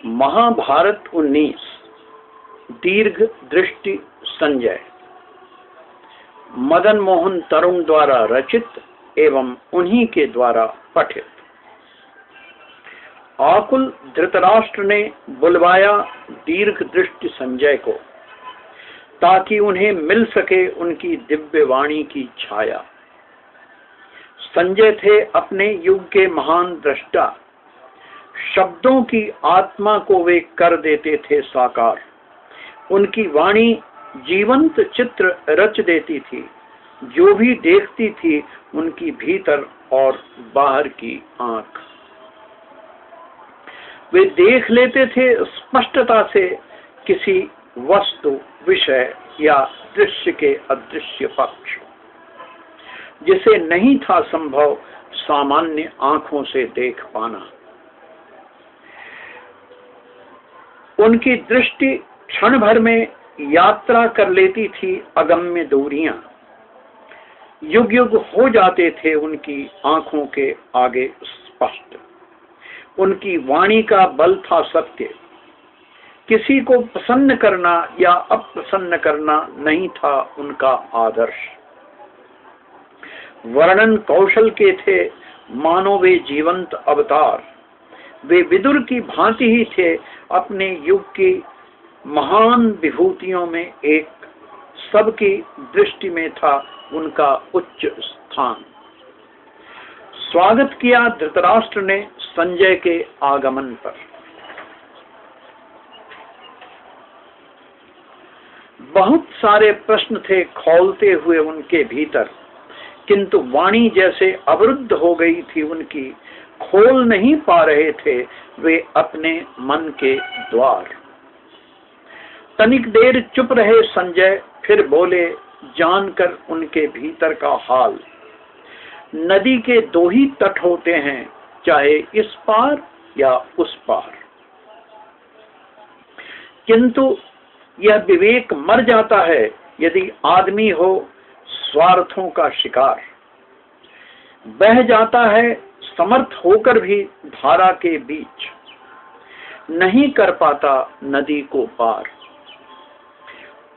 महाभारत 19 दीर्घ दृष्टि संजय मदन मोहन तरुण द्वारा रचित एवं उन्हीं के द्वारा पठित। आकुल धृतराष्ट्र ने बुलवाया दीर्घ दृष्टि संजय को, ताकि उन्हें मिल सके उनकी दिव्य वाणी की छाया। संजय थे अपने युग के महान दृष्टा, शब्दों की आत्मा को वे कर देते थे साकार। उनकी वाणी जीवंत चित्र रच देती थी, जो भी देखती थी उनकी भीतर और बाहर की आंख। वे देख लेते थे स्पष्टता से किसी वस्तु, विषय या दृश्य के अदृश्य पक्ष, जिसे नहीं था संभव सामान्य आंखों से देख पाना। उनकी दृष्टि क्षण भर में यात्रा कर लेती थी अगम्य दूरियां। युग युग हो जाते थे उनकी आंखों के आगे स्पष्ट। उनकी वाणी का बल था सत्य। किसी को प्रसन्न करना या अप्रसन्न करना नहीं था उनका आदर्श। वर्णन कौशल के थे मानो वे जीवंत अवतार। वे विदुर की भांति ही थे अपने युग की महान विभूतियों में एक। सबकी दृष्टि में था उनका उच्च स्थान। स्वागत किया धृतराष्ट्र ने संजय के आगमन पर। बहुत सारे प्रश्न थे खौलते हुए उनके भीतर, किंतु वाणी जैसे अवरुद्ध हो गई थी उनकी। खोल नहीं पा रहे थे वे अपने मन के द्वार। तनिक देर चुप रहे संजय, फिर बोले जानकर उनके भीतर का हाल। नदी के दो ही तट होते हैं, चाहे इस पार या उस पार, किंतु यह विवेक मर जाता है यदि आदमी हो स्वार्थों का शिकार। बह जाता है समर्थ होकर भी धारा के बीच, नहीं कर पाता नदी को पार।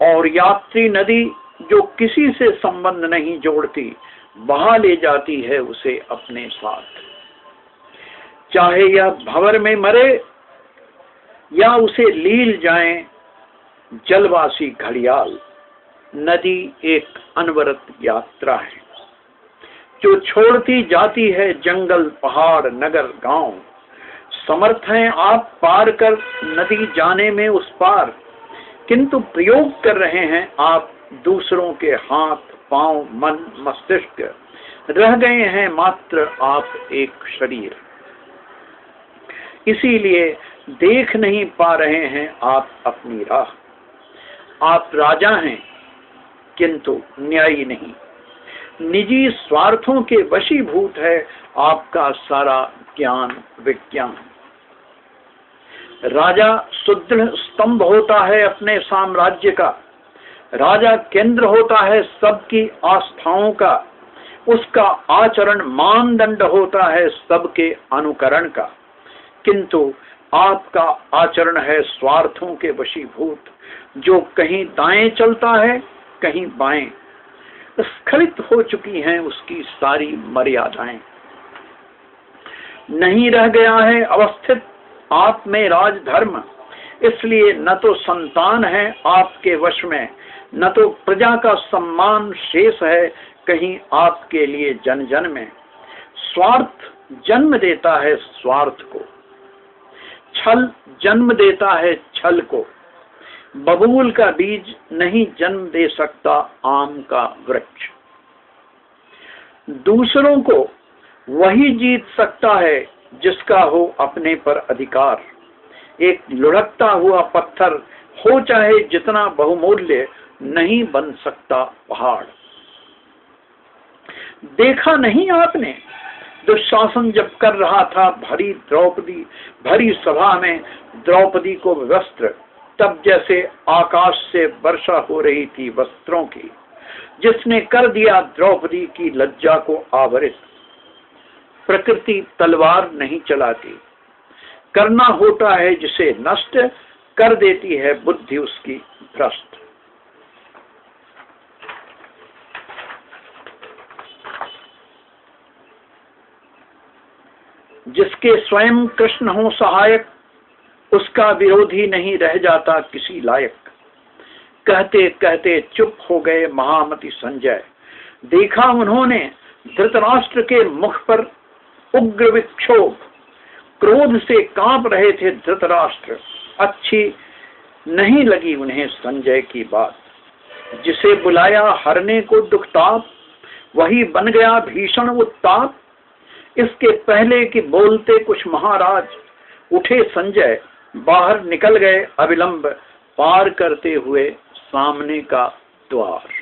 और यात्री नदी जो किसी से संबंध नहीं जोड़ती, बहा ले जाती है उसे अपने साथ। चाहे यह भंवर में मरे या उसे लील जाए जलवासी घड़ियाल, नदी एक अनवरत यात्रा है जो छोड़ती जाती है जंगल, पहाड़, नगर, गांव। समर्थ हैं आप पार कर नदी जाने में उस पार, किंतु प्रयोग कर रहे हैं आप दूसरों के हाथ, पांव, मन, मस्तिष्क। रह गए हैं मात्र आप एक शरीर। इसीलिए देख नहीं पा रहे हैं आप अपनी राह। आप राजा हैं किंतु न्यायी नहीं। निजी स्वार्थों के वशीभूत है आपका सारा ज्ञान विज्ञान। राजा सुदृढ़ स्तंभ होता है अपने साम्राज्य का। राजा केंद्र होता है सबकी आस्थाओं का। उसका आचरण मानदंड होता है सबके अनुकरण का। किंतु आपका आचरण है स्वार्थों के वशीभूत, जो कहीं दाएं चलता है कहीं बाएं। स्खलित हो चुकी हैं उसकी सारी मर्यादाएं। नहीं रह गया है अवस्थित आप में राजधर्म। इसलिए न तो संतान है आपके वश में, न तो प्रजा का सम्मान शेष है कहीं आपके लिए जन जन में। स्वार्थ जन्म देता है स्वार्थ को, छल जन्म देता है छल को। बबूल का बीज नहीं जन्म दे सकता आम का वृक्ष। दूसरों को वही जीत सकता है जिसका हो अपने पर अधिकार। एक लुढ़कता हुआ पत्थर हो चाहे जितना बहुमूल्य, नहीं बन सकता पहाड़। देखा नहीं आपने दुशासन जब कर रहा था भरी सभा में द्रौपदी को वस्त्र, तब जैसे आकाश से वर्षा हो रही थी वस्त्रों की, जिसने कर दिया द्रौपदी की लज्जा को आवरित। प्रकृति तलवार नहीं चलाती, करना होता है जिसे नष्ट कर देती है बुद्धि उसकी भ्रष्ट। जिसके स्वयं कृष्ण हो सहायक, उसका विरोधी नहीं रह जाता किसी लायक। कहते कहते चुप हो गए महामति संजय। देखा उन्होंने धृतराष्ट्र के मुख पर उग्र विक्षोभ। क्रोध से कांप रहे थे धृतराष्ट्र। अच्छी नहीं लगी उन्हें संजय की बात। जिसे बुलाया हरने को दुखताप, वही बन गया भीषण उत्ताप। इसके पहले कि बोलते कुछ महाराज, उठे संजय बाहर निकल गए अविलंब, पार करते हुए सामने का द्वार।